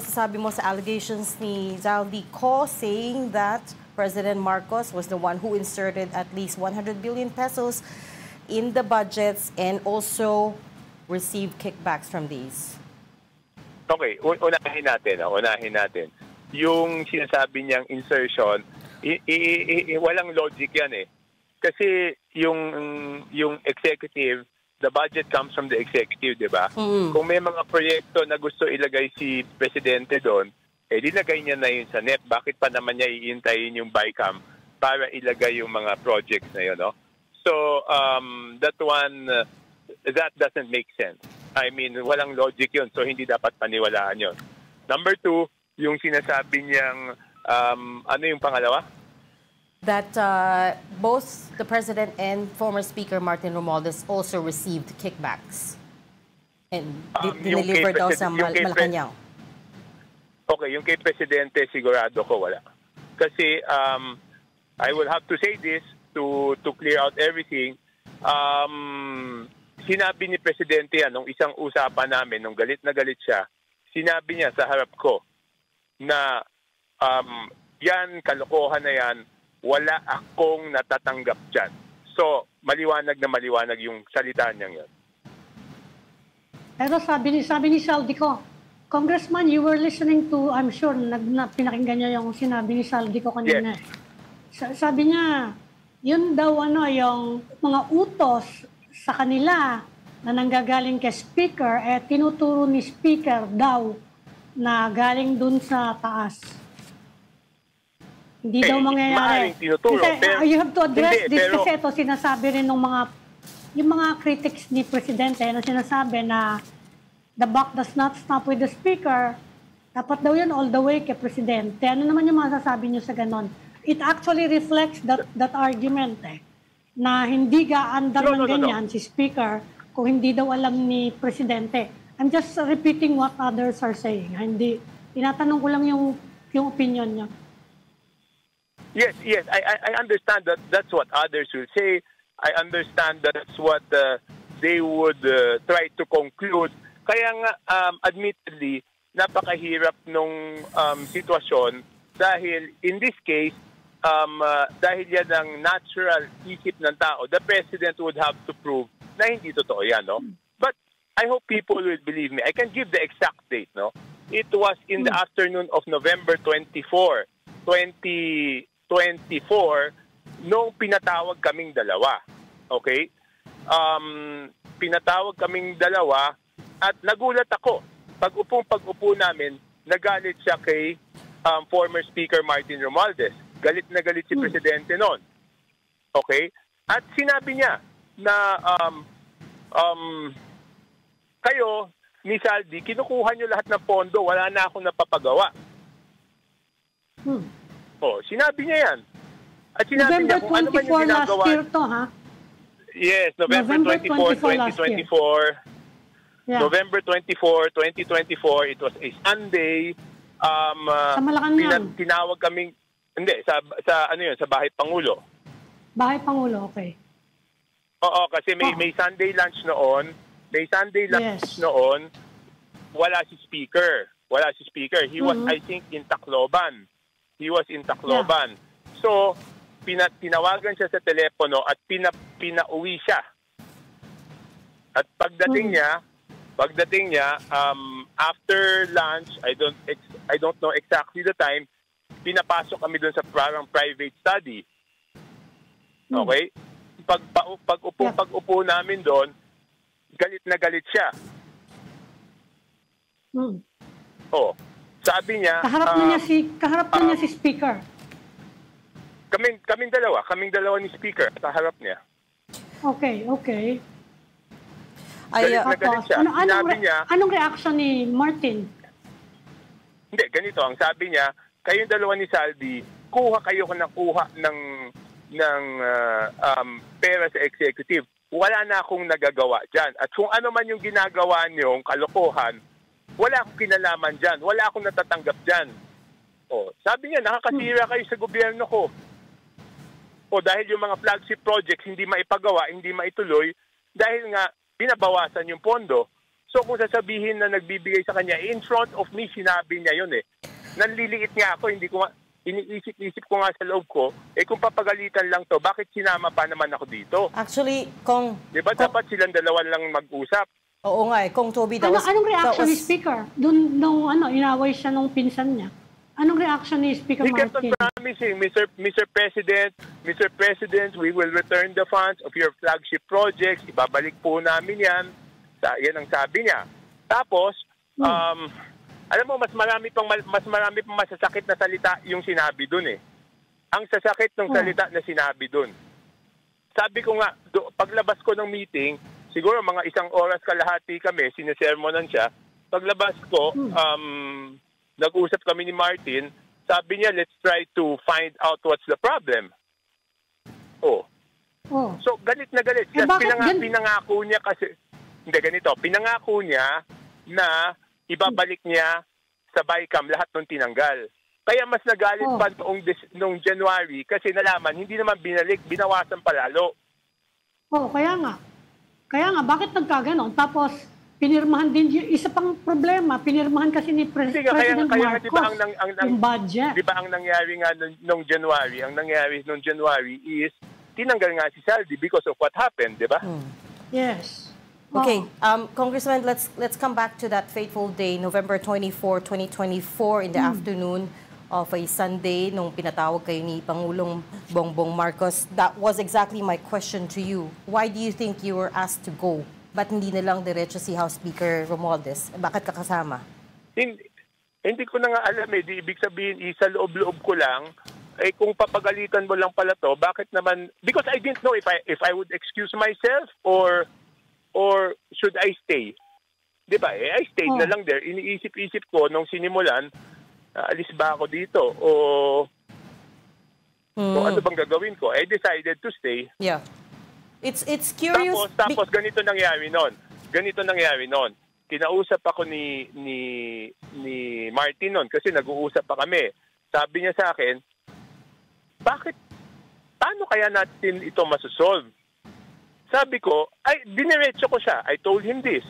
masasabi mo sa allegations ni Zaldico saying that President Marcos was the one who inserted at least 100 billion pesos in the budgets and also received kickbacks from these? Okay, unahin natin. Yung sinasabi niyang insertion, walang logic yan eh. Kasi yung executive, the budget comes from the executive, di ba? Kung may mga proyekto na gusto ilagay si Presidente doon, dinagay niya na yun sa NEP. Bakit pa naman niya iintayin yung BICAM para ilagay yung mga projects na yun, no? So, that doesn't make sense. I mean, walang logic yun, so hindi dapat paniwalaan yun. Number two, yung sinasabi niyang, ano yung pangalawa? That both the President and former Speaker Martin Romualdez also received kickbacks and delivered daw sa Malacanang. Okay, yung kay Presidente, sigurado ko wala. Kasi I will have to say this to clear out everything. Sinabi ni Presidente nung isang usapan namin, nung galit na galit siya, sinabi niya sa harap ko na yan, kalokohan na yan, wala akong natatanggap dyan. So, maliwanag na maliwanag yung salita niyang yun. Pero sabi ni Zaldico, Congressman, you were listening to, I'm sure, pinakinggan niya yung sinabi ni Zaldico kanina. Yes. Sabi niya, yun daw yung mga utos sa kanila na nanggagaling kay Speaker, tinuturo ni Speaker daw na galing dun sa taas. Hindi daw mangyayari. Kasi, you have to address this kasi ito sinasabi rin ng yung mga critics ni Presidente na sinasabi na the buck does not stop with the Speaker. Dapat daw yun all the way kay Presidente. Ano naman yung masasabi niyo sa ganon? It actually reflects that argument na hindi gaandar ng ganyan si Speaker kung hindi daw alam ni Presidente. I'm just repeating what others are saying. Hindi, tinatanong ko lang yung opinion niya. Yes. I understand that that's what others will say. I understand that's what they would try to conclude. Kaya nga, admittedly, napakahirap nung sitwasyon dahil in this case, dahil yan ang natural isip ng tao, the President would have to prove na hindi totoo yan, no? But I hope people will believe me. I can give the exact date, no? It was in the afternoon of November 24, 2024, nung pinatawag kaming dalawa. Okay? Pinatawag kaming dalawa at nagulat ako. Pag-upo namin, nagalit siya kay former Speaker Martin Romualdez. Galit na galit si Presidente noon. Okay? At sinabi niya na kayo, ni Zaldi, kinukuha niyo lahat ng pondo, wala na akong napapagawa. Sinabi niya yan. At sinabi niya kung ano man yung ginagawa. November 24 last year to, ha? Yes, November 24, 2024. Yeah. November 24, 2024, it was a Sunday. Sa Malacanang. Tinawag kaming, hindi, sa Bahay Pangulo. Bahay Pangulo, okay. Oo, kasi may Sunday lunch noon. May Sunday lunch noon, wala si Speaker. He was, I think, in Tacloban. Yeah. So, tinawagan siya sa telepono at pinauwi siya. At pagdating niya, after lunch, I don't know exactly the time, pinapasok kami doon sa parang private study. Okay? Pag-upo namin doon, galit na galit siya. Sabi niya, kaharap na niya si Speaker. Kaming dalawa ni Speaker sa harap niya. Okay. Galit na galit siya. Anong reaction ni Martin? Hindi, ganito. Ang sabi niya, kayong dalawa ni Zaldi, kuha ng pera sa executive. Wala na akong nagagawa dyan. At kung ano man yung ginagawa niyong kalokohan, wala akong kinalaman dyan. Wala akong natatanggap dyan. Sabi niya, nakakasira kayo sa gobyerno ko. Dahil yung mga flagship projects hindi maipagawa, hindi maituloy, dahil nga binabawasan yung pondo. So kung sasabihin na nagbibigay sa kanya, in front of me, sinabi niya yun eh. Nanliliit nga ako, hindi ko nga, iniisip-isip ko nga sa loob ko, kung papagalitan lang to, bakit sinama pa naman ako dito? Actually, Kong... Diba dapat silang dalawa lang mag-usap? Oo nga eh, Kong Toby, anong reaction ni Speaker? Doon, inaway siya nung pinsan niya. Anong reaction ni Speaker Martin? He kept on promising, Mr. President, we will return the funds of your flagship projects. Ibabalik po namin yan. Yan ang sabi niya. Tapos, alam mo, mas marami pang masasakit na salita yung sinabi dun eh. Ang sasakit ng salita na sinabi dun. Sabi ko nga, paglabas ko ng meeting, siguro mga 1 oras kalahati kami, sinisermonan siya. Paglabas ko, nag-usap kami ni Martin, sabi niya, let's try to find out what's the problem. So, galit na galit. Pinangako niya kasi, hindi ganito, pinangako niya na ibabalik niya sa BICAM lahat ng tinanggal. Kaya mas nagalit pa noong January kasi nalaman, hindi naman binalik, binawasan palalo. Kaya nga, bakit nagkaganon? Tapos, pinirmahan din, isa pang problema, pinirmahan kasi ni President Marcos yung budget. Di ba ang nangyari nga noong January, is tinanggal nga si Saldi because of what happened, di ba? Yes. Okay, Congressman, let's come back to that fateful day, November 24, 2024, in the afternoon of a Sunday, nung pinatawag kayo ni Pangulong Bongbong Marcos. That was exactly my question to you. Why do you think you were asked to go? Ba't hindi na lang diretso si House Speaker Romualdez? Bakit kakasama? Hindi ko na nga alam eh. Di ibig sabihin, isa loob-loob ko lang. Kung papagalitan mo lang pala to, bakit naman? Because I didn't know if I would excuse myself or should I stay? Di ba? I stayed na lang there. Iniisip-isip ko nung sinimulan, alis ba ako dito? O ano bang gagawin ko? I decided to stay. Yeah. It's curious. Tapos ganito nangyari noon. Kinausap ako ni Martin noon kasi nag-uusap pa kami. Sabi niya sa akin, paano kaya natin ito masosolve? Sabi ko, diniretso ko siya. I told him this.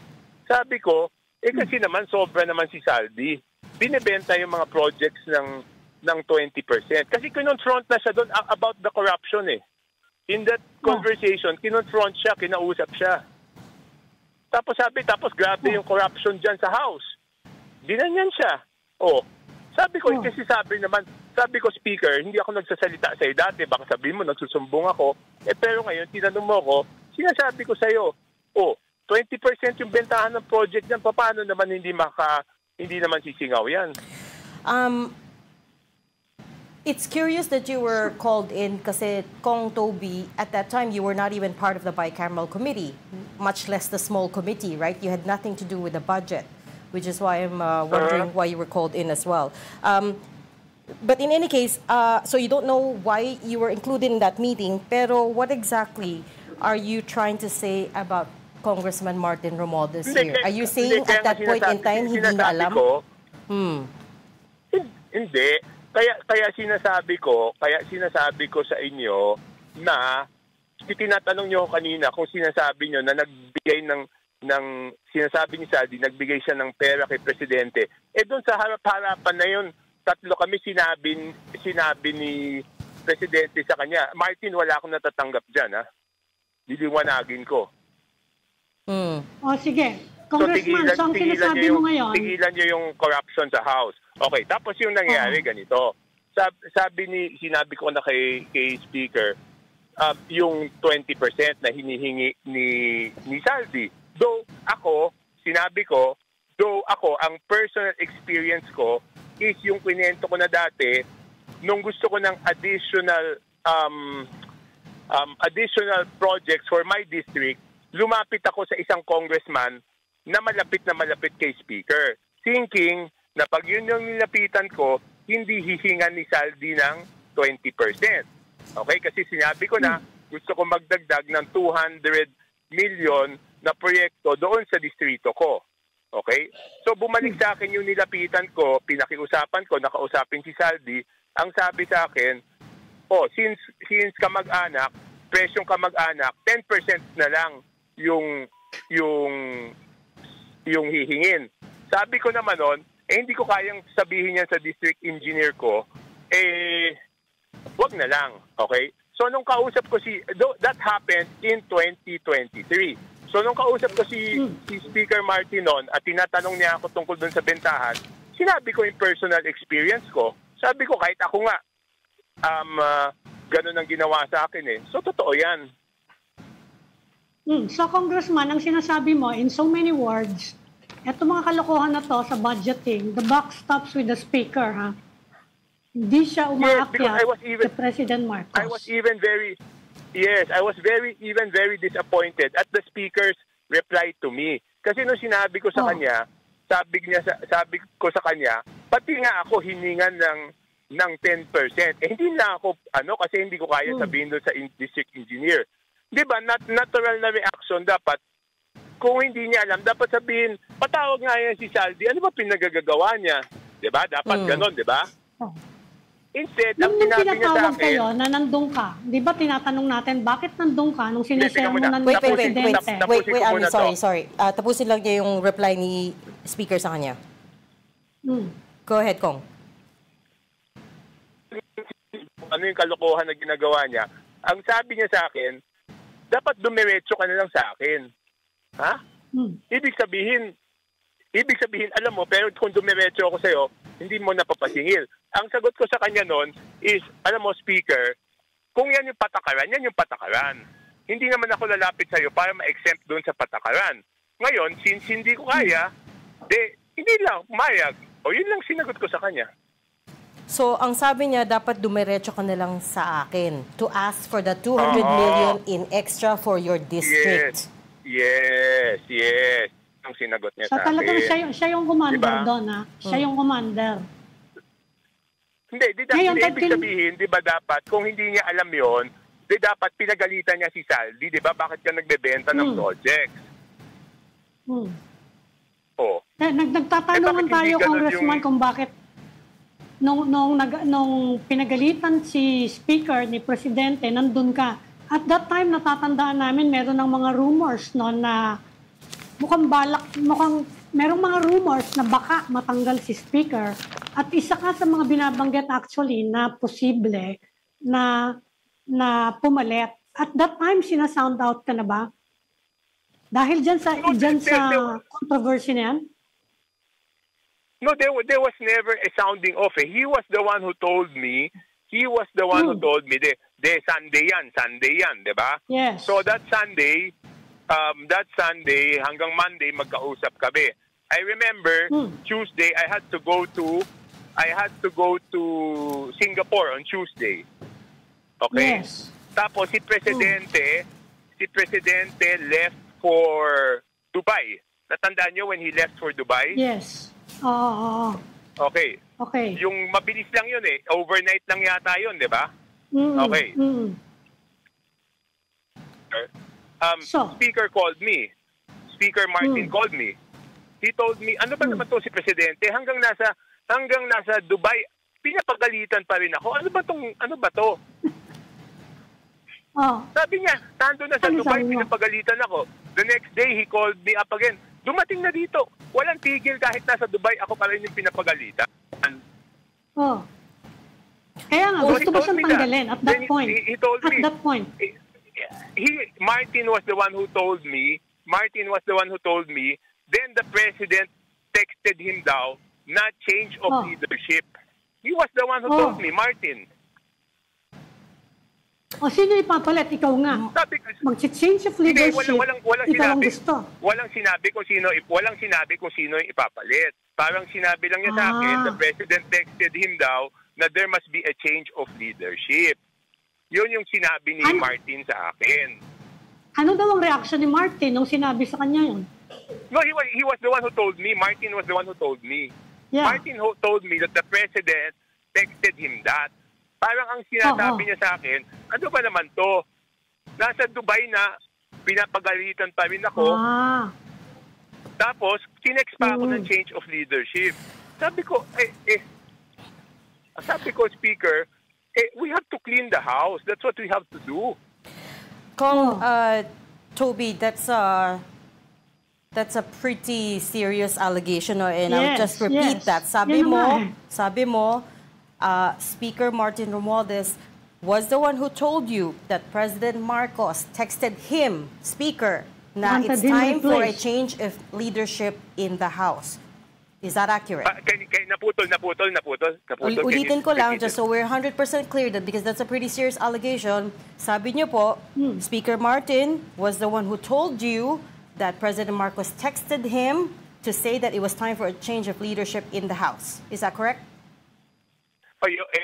Sabi ko, kasi naman sobra naman si Saldi. Binibenta yung mga projects ng 20%. Kasi kinonfront na siya doon about the corruption eh. In that conversation, kinonfront siya, kinausap siya. Tapos grabe yung corruption dyan sa House. Dinanyan siya. Sabi ko, kasi sabi ko, Speaker, hindi ako nagsasalita sa'yo dati. Baka sabihin mo, nagsusumbong ako. Pero ngayon, tinanong mo ako, sinasabi ko sa'yo, 20% yung bentahan ng project dyan, paano naman hindi naman sisingaw yan? It's curious that you were called in kasi, Kong Toby, at that time, you were not even part of the bicameral committee, much less the small committee, right? You had nothing to do with the budget, which is why I'm wondering why you were called in as well. But in any case, so you don't know why you were included in that meeting, pero what exactly are you trying to say about Congressman Martin Romualdez here? Are you saying at that point in time, hindi niya alam? Hindi. Kaya sinasabi ko sa inyo na tinatanong niyo kanina kung sinasabi niyo na nagbigay ng sinasabi ni Saldi, nagbigay siya ng pera kay Presidente. Doon sa harap-harapan na yun, tatlo kami sinabi ni Presidente sa kanya, Martin, wala akong natatanggap dyan, ha? Diliwanagin ko. Sige. Congressman, so ang sinasabi mo ngayon... Tigilan niyo yung corruption sa House. Okay, tapos yung nangyari ganito. Sinabi ko na kay Speaker, yung 20% na hinihingi ni Saldi. Though ako, ang personal experience ko is yung kwento ko na dati, nung gusto ko ng additional projects for my district, lumapit ako sa isang congressman na malapit kay Speaker. Thinking na pag yun yung nilapitan ko, hindi hihingan ni Saldi ng 20%. Okay? Kasi sinabi ko na gusto ko magdagdag ng 200 million na proyekto doon sa distrito ko. Okay? So bumalik sa akin yung nilapitan ko, pinakiusapan ko, nakausapin si Saldi, ang sabi sa akin, since kamag-anak, presyong kamag-anak, 10% na lang yung yung hihingin. Sabi ko naman noon, hindi ko kayang sabihin yan sa district engineer ko, wag na lang, okay? So nung kausap ko that happened in 2023. So nung kausap ko si Speaker Martin noon at tinatanong niya ako tungkol dun sa bentahan, sinabi ko yung personal experience ko. Sabi ko kahit ako nga, ganun ang ginawa sa akin eh. So totoo yan. So Congressman, ang sinasabi mo in so many words, eto mga kalokohan na to sa budgeting, the buck stops with the speaker, ha? Hindi siya umaakyat sa President Marcos. I was even very disappointed at the speaker's reply to me. Kasi nung sinabi ko sa kanya, sabi ko sa kanya, pati nga ako hiningan ng 10%. Hindi na ako, kasi hindi ko kaya sabihin doon sa district engineer. Di ba, natural na reaction dapat. Kung hindi niya alam, dapat sabihin, patawag nga yan si Saldi, ano ba pinagagagawa niya? Di ba? Dapat ganon, di ba? Instead, ang sinabi niya sa akin... kayo na nandun ka, di ba tinatanong natin, bakit nandun ka nung sinishare mo ng Presidente? Wait, sorry. Tapusin lang niya yung reply ni Speaker sa kanya. Go ahead, Kong. Ano yung kalokohan na ginagawa niya? Ang sabi niya sa akin, dapat dumiretso ka na lang sa akin. Ha? Ibig sabihin, alam mo, pero kung dumiretso ako sa'yo, hindi mo napapasingil. Ang sagot ko sa kanya noon is, alam mo, Speaker, kung yan yung patakaran, yan yung patakaran. Hindi naman ako lalapit sa'yo para ma-exempt doon sa patakaran. Ngayon, since hindi ko kaya, hindi lang, mayag. O yun lang sinagot ko sa kanya. So, ang sabi niya, dapat dumiretso ka na lang sa akin to ask for the 200 million in extra for your district. Yes. Ang sinagot niya sa akin. Talagang siya yung commander doon, ha? Siya yung commander. Hindi ibig sabihin, di ba dapat, kung hindi niya alam yon, di dapat pinagalitan niya si Saldi, di ba? Bakit ka nagbebenta ng projects? Nagtatanungan tayo, Congressman, kung bakit nung pinagalitan si Speaker ni Presidente, nandun ka. At that time, natatandaan namin, meron ng mga rumors no, na merong mga rumors na baka matanggal si Speaker. At isa ka sa mga binabanggit actually na posible na pumalit. At that time, sinasound out ka na ba? Dahil dyan sa controversy na yan? No, there was never a sounding off. He was the one who told me. Who told me, Sunday yan, di ba? Yes. So that Sunday, hanggang Monday, magkausap kami. I remember Tuesday, I had to go to Singapore on Tuesday. Okay? Yes. Tapos si Presidente left for Dubai. Natandaan niyo when he left for Dubai? Yes. Okay. Yung mabilis lang yun eh. Overnight lang yata yun, di ba? Okay. Speaker called me. Speaker Martin called me. He told me, ano ba naman to si Presidente? Hanggang nasa Dubai, pinapagalitan pa rin ako. Ano ba to? Sabi niya, nandun na sa Dubai, pinapagalitan ako. The next day, he called me up again. Dumating na dito. Walang tigil kahit nasa Dubai, ako pa rin yung pinapagalitan. Kaya nga, gusto mo siyang tanggalin at that point. He told me. At that point. Martin was the one who told me. Then the President texted him daw na change of leadership. He was the one who told me, Martin. Sino ipapalit? Ikaw nga. Mag-change of leadership. Ikaw ang gusto. Walang sinabi kung sino yung ipapalit. Parang sinabi lang niya sa akin, the President texted him daw na there must be a change of leadership. Yun yung sinabi ni Martin sa akin. Ano daw ang reaction ni Martin nung sinabi sa kanya yun? No, he was the one who told me. Martin was the one who told me. Yeah. Martin told me that the President texted him that. Parang ang sinasabi niya sa akin, ano ba naman to? Nasa Dubai na, pinapagalitan pa rin ako. Tapos, tinext pa ako ng change of leadership. Sabi ko, Speaker, we have to clean the house. That's what we have to do. Toby, that's That's a pretty serious allegation, and I'll just repeat that. Sabi mo, Speaker Martin Romualdez was the one who told you that President Marcos texted him, Speaker, na it's time for a change of leadership in the House. Is that accurate? Naputol. Ulitin ko lang, just so we're 100% clear that because that's a pretty serious allegation, sabi niyo po, Speaker Martin was the one who told you that President Marcos texted him to say that it was time for a change of leadership in the House. Is that correct?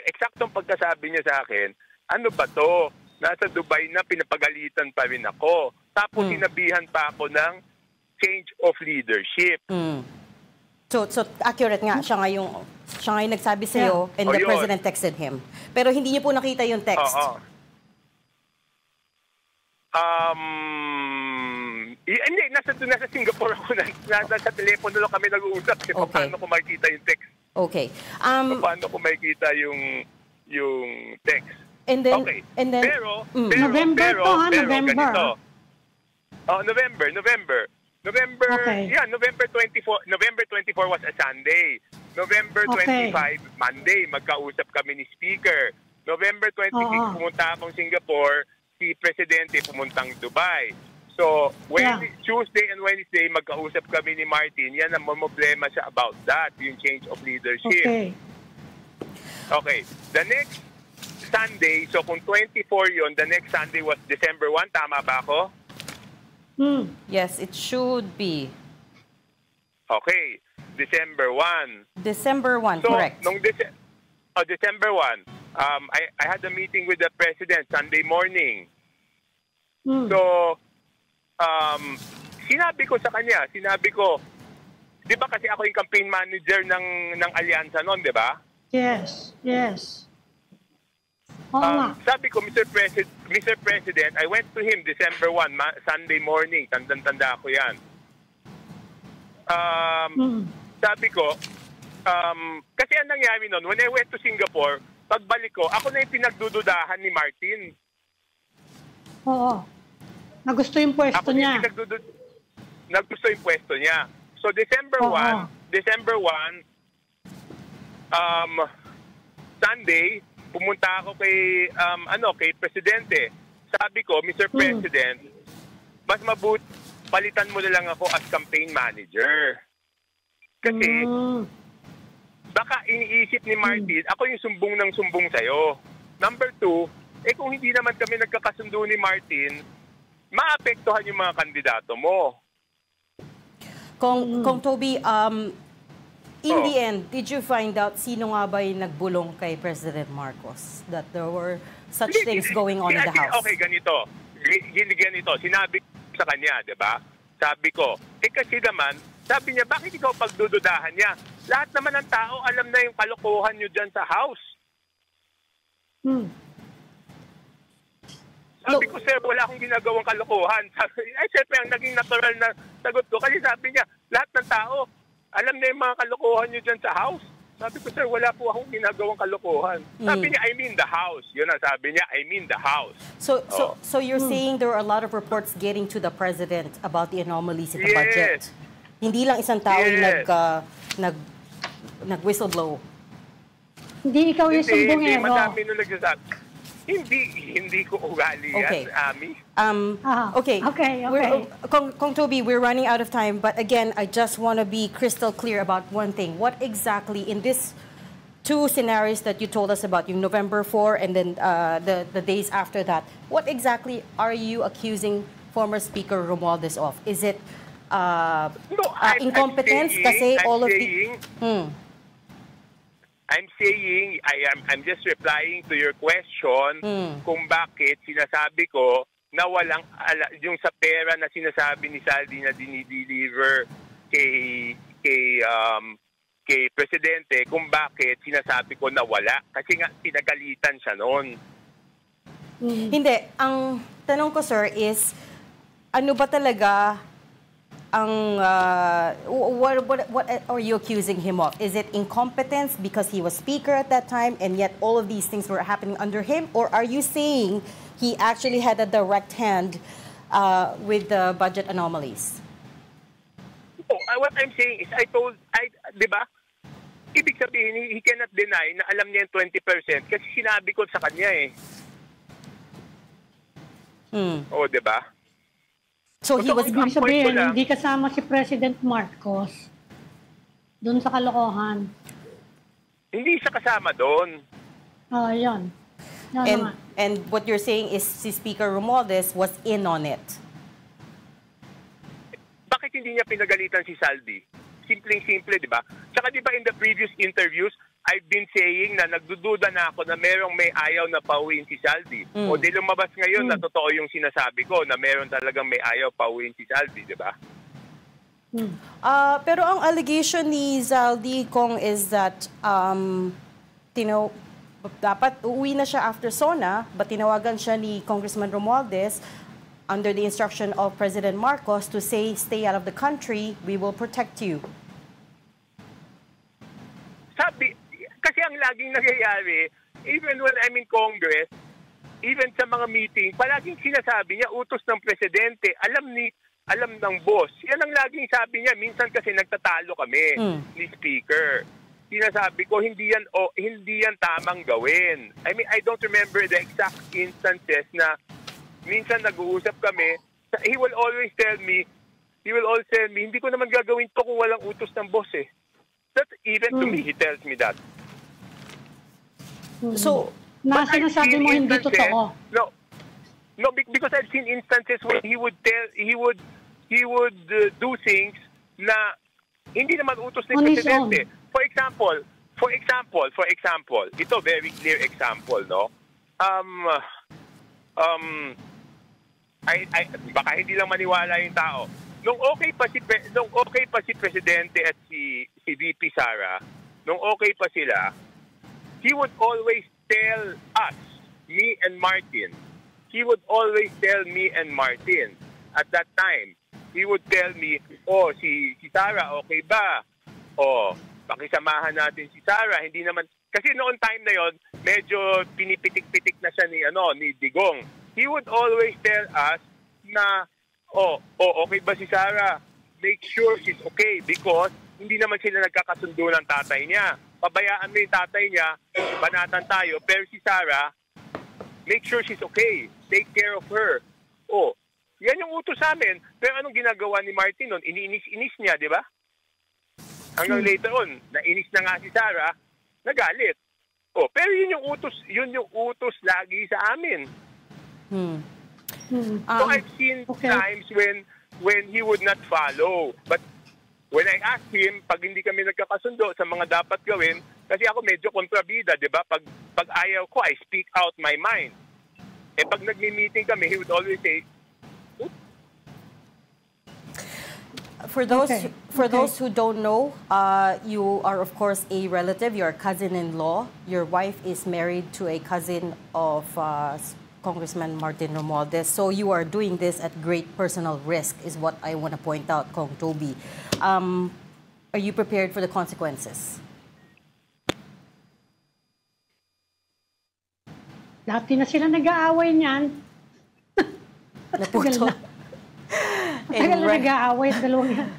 Eksaktong pagkasabi niya sa akin, ano ba to? Nasa Dubai na, pinapagalitan pa rin ako. Tapos sinabihan pa ako ng change of leadership. So accurate nga, siya nga yung nagsabi sa'yo and the President texted him. Pero hindi niyo po nakita yung text. Hindi, nasa Singapore ako. Nasa telepono lang kami nag-uusap. Paano ko makikita yung text? Okay. Paano ko makikita yung text? And then, Pero November. ganito. November. November 24. November 24 was a Sunday. November 25, Monday, magkausap kami ni Speaker. November 26, pumunta akong Singapore. Si Presidente pumuntang Dubai. So, Tuesday and Wednesday, magkausap kami ni Martin. Yan ang problema siya about that, yung change of leadership. Okay. The next Sunday, so kung 24 yon, the next Sunday was December 1. Tama ba ako? Yes, it should be. Okay. December 1. December 1, so, correct. December 1, I had a meeting with the President Sunday morning. So, sinabi ko sa kanya, di ba kasi ako yung campaign manager ng alyansa noon, di ba? Yes. Sabi ko, Mr. President, I went to him December 1, Sunday morning. Tandang-tanda ako yan. Sabi ko, kasi ang nangyari noon, when I went to Singapore, pagbalik ko, ako na yung pinagdududahan ni Martin. Oo. Nagusto yung pwesto niya. Nagusto yung pwesto niya. So, December 1, Sunday, pumunta ako kay Presidente. Sabi ko, Mr. President, mas mabuti palitan mo na lang ako as campaign manager. Kasi baka iniisip ni Martin, ako yung sumbong ng sumbong sa'yo. Number 2, kung hindi naman kami nagkakasundo ni Martin, maapektuhan yung mga kandidato mo. Kung Toby, in the end, did you find out sino nga ba yung nagbulong kay President Marcos? That there were such things going on in the House? Okay, ganito. Sinabi ko sa kanya, di ba? Sabi ko, kasi naman, sabi niya, bakit ikaw pagdududahan niya? Lahat naman ng tao, alam na yung kalokohan niyo dyan sa House. Sabi ko, sir, wala akong ginagawang kalokohan. Siyempre, ang naging natural na sagot ko, kasi sabi niya, lahat ng tao, alam na yung mga kalokohan niyo dyan sa House. Sabi ko, sir, wala po akong ginagawang kalokohan. Sabi niya, I mean the House. Yun ang sabi niya, I mean the House. So you're saying there are a lot of reports getting to the President about the anomalies in the budget? Hindi lang isang tao yung nag-whistleblow? Hindi ikaw yung sumbongero. Hindi, madami nung nagsasabi. Hindi ko ugali yan, Ami. Okay. Kung Toby, we're running out of time, but again, I just want to be crystal clear about one thing. What exactly in this two scenarios that you told us about, yung November 4 and then the days after that, what exactly are you accusing former Speaker Romualdez of? Is it incompetence? Kasi all of the... I'm saying, I'm just replying to your question kung bakit sinasabi ko na walang, yung sa pera na sinasabi ni Saldi na dinideliver kay Presidente, kung bakit sinasabi ko na wala. Kasi nga, pinagalitan siya noon. Hindi. Ang tanong ko, sir, is ano ba talaga what are you accusing him of? Is it incompetence because he was speaker at that time and yet all of these things were happening under him? Or are you saying he actually had a direct hand with the budget anomalies? What I'm saying is, di ba? Ibig sabihin, he cannot deny na alam niya yung 20% kasi sinabi ko sa kanya eh. Di ba? So he was ibig sabihin, hindi kasama si President Marcos doon sa kalokohan. Hindi siya kasama doon. Yan. And what you're saying is si Speaker Romualdez was in on it. Bakit hindi niya pinagalitan si Saldi? Simpleng-simple, di ba? Tsaka di ba in the previous interviews, I've been saying na nagdududa na ako na merong may ayaw na pauwiin si Saldi. O di lumabas ngayon na totoo yung sinasabi ko na meron talagang may ayaw pauwiin si Saldi, di ba? Pero ang allegation ni Zaldi, Kong, is that dapat uuwi na siya after SONA, but tinawagan siya ni Congressman Romualdez under the instruction of President Marcos to say, stay out of the country, we will protect you. Kasi ang laging nangyayari, even when I'm in Congress, even sa mga meeting, palaging sinasabi niya, utos ng presidente, alam ng boss. Yan ang laging sabi niya. Minsan kasi nagtatalo kami ni Speaker. Sinasabi ko, hindi yan tamang gawin. I mean, I don't remember the exact instances na minsan nag-uusap kami. He will always tell me, hindi ko naman gagawin to kung walang utos ng boss eh. That's even to me, he tells me that. So, sinasabi mo hindi totoo. No, because I've seen instances where he would do things na hindi naman utos ng presidente. For example, ito very clear example, no? Baka hindi lang maniwala yung tao. Nung okay pa si presidente at si VP Sara, nung okay pa sila, he would always tell us, me and Martin. He would always tell me and Martin at that time. He would tell me, si Sara, okay ba? Pakisamahan natin si Sara. Hindi naman, kasi noon time na yon, medyo pinipitik-pitik na siya ni Digong. He would always tell us na, okay ba si Sara? Make sure she's okay because hindi naman sila nagkakasundo ng tatay niya. Pabayaan mo yung tatay niya, banatan tayo, pero si Sara, make sure she's okay. Take care of her. Yan yung utos sa amin. Pero anong ginagawa ni Martin nun? Iniinis niya, di ba? Hanggang later on, nainis na nga si Sara, nagalit. Pero yun yung utos lagi sa amin. So I've seen times when he would not follow. But when I asked him, pag hindi kami nagkakasundo sa mga dapat gawin, kasi ako medyo kontrabida, di ba? Pag ayaw ko, I speak out my mind. Pag nagmi-meeting kami, he would always say, For those who don't know, you are of course a relative. You're a cousin-in-law. Your wife is married to a cousin of Congressman Martin Romualdez. So you are doing this at great personal risk, is what I want to point out, Kong Toby. Are you prepared for the consequences? Dati na sila nag-aaway niyan. Naputo. Tagal na nag-aaway dalawang yan.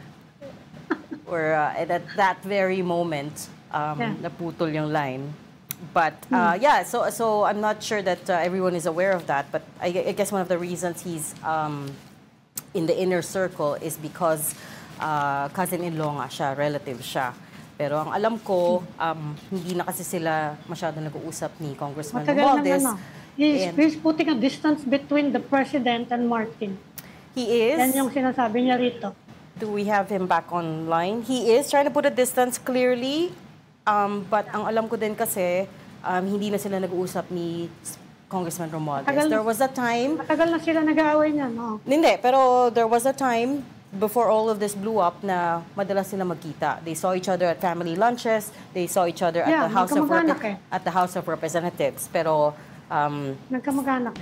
Or at that very moment, naputol yung line. But so I'm not sure that everyone is aware of that. But I guess one of the reasons he's in the inner circle is because cousin-in-law nga siya, relative siya. Pero ang alam ko, hindi na kasi sila masyado nag-uusap ni Congressman Romualdez. He's putting a distance between the President and Martin. He is. Yan yung sinasabi niya rito. Do we have him back online? He is trying to put a distance clearly. But ang alam ko din kasi, hindi na sila nag-uusap ni Congressman Romualdez. There was a time... Matagal na sila nag-aaway niya, no? Hindi, pero there was a time before all of this blew up na madalas sila magkita. They saw each other at family lunches. They saw each other at the House of Representatives. Pero... nagkamag-anak.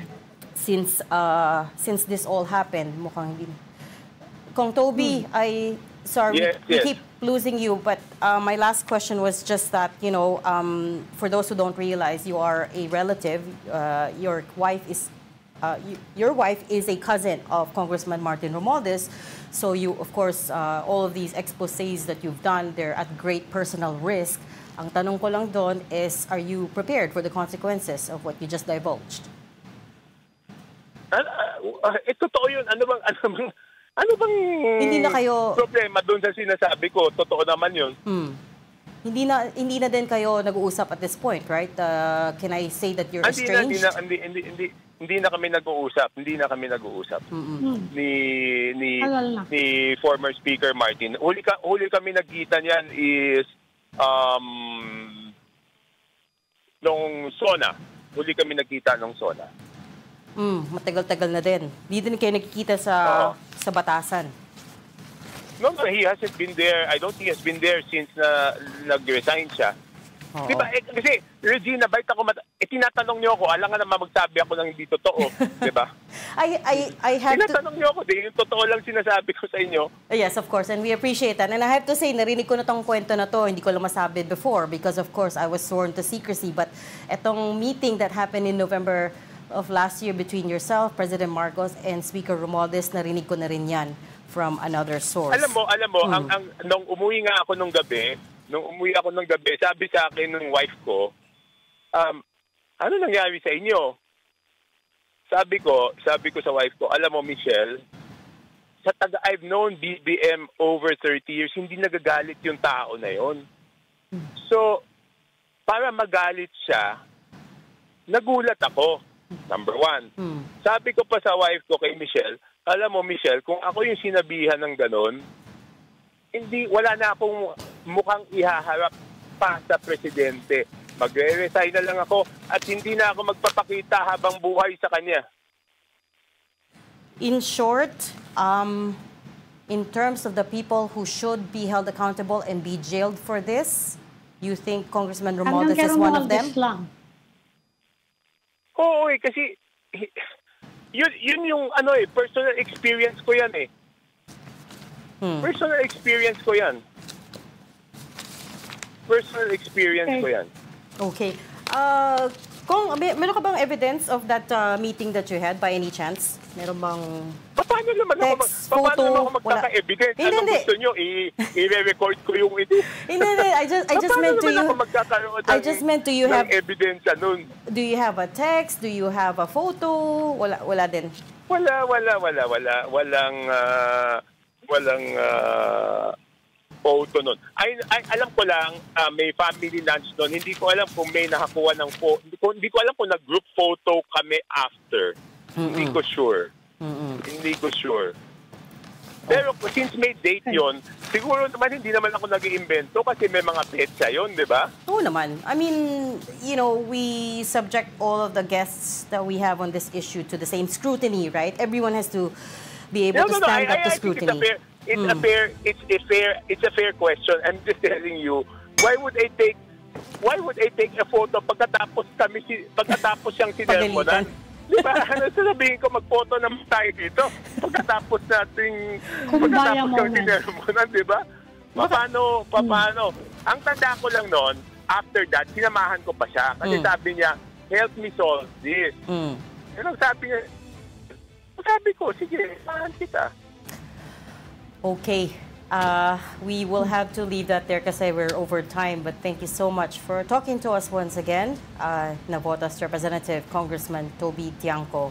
Since this all happened, mukhang hindi. Kong Toby, we keep losing you, but my last question was just that, for those who don't realize, you are a relative. Your wife is your wife is a cousin of Congressman Martin Romualdez. So you, of course, all of these exposés that you've done, they're at great personal risk. Ang tanong ko lang doon is, are you prepared for the consequences of what you just divulged? Totoo yun. Ano bang hindi na kayo problema doon sa sinasabi ko? Totoo naman yun. Hindi na din kayo nag-uusap at this point, right? Can I say that you're estranged? Hindi na kami nag-uusap. Hindi na kami nag-uusap. Ni former Speaker Martin. Huli kami nagkita niyan is nung SONA. Huli kami nagkita nung SONA. Matagal-tagal na din. Hindi din kayo nakikita sa batasan. No, he hasn't been there. I don't think he has been there since nag-resign siya. Diba? Kasi, Regina, bakit ako tinatanong niyo ako, alam nga naman magsabi ako ng hindi totoo. Diba? I have tinatanong niyo ako, yung totoo lang sinasabi ko sa inyo. Yes, of course, and we appreciate that. And I have to say, narinig ko na tong kwento na to, hindi ko lang masabi before because, of course, I was sworn to secrecy. But etong meeting that happened in November of last year between yourself, President Marcos, and Speaker Romualdez, narinig ko na rin yan from another source. Alam mo, nung umuwi ako nung gabi, sabi sa akin ng wife ko, ano nangyari sa inyo? Sabi ko sa wife ko, alam mo, Michelle, I've known BBM over 30 years, hindi nagagalit yung tao na yon. So, para magalit siya, nagulat ako. Number one. Sabi ko pa sa wife ko kay Michelle, alam mo, Michelle, kung ako yung sinabihan ng ganon, wala na akong mukhang ihaharap pa sa presidente. Magre-resign na lang ako at hindi na ako magpapakita habang buhay sa kanya. In short, in terms of the people who should be held accountable and be jailed for this, you think Congressman Romualdez is one of them? Oo, kasi yun yung personal experience ko yan eh. Personal experience ko yan. Okay. Meron ka bang evidence of that meeting that you had by any chance? Meron bang paano naman text, photo? Ako magkaka-evidence? Anong gusto nyo? I-record ko yung ito? Hindi. I just meant to you have evidence nun. Do you have a text? Do you have a photo? Wala din. Wala. Walang photo nun. Alam ko lang, may family lunch nun. Hindi ko alam kung may nakakuha ng photo. Hindi ko alam kung nag-group photo kami after. Hindi ko sure. Pero since may date yon, siguro naman hindi naman ako nag-iimbento kasi may mga petsa yon, di ba? Oo naman. I mean, we subject all of the guests that we have on this issue to the same scrutiny, right? Everyone has to be able to stand up to scrutiny. It's a fair question. I'm just telling you, why would I take a photo pagkatapos siyang sinermonan? Di ba? Sasabihin ko, mag-photo naman tayo dito. Pagkatapos siyang sinermonan, di ba? Paano? Ang tanda ko lang noon, after that, sinamahan ko pa siya. Kasi sabi niya, help me solve this. Pero sabi ko, sige, samahan kita. Okay. We will have to leave that there kasi we're over time. But thank you so much for talking to us once again. Navotas Representative Congressman Toby Tiangco.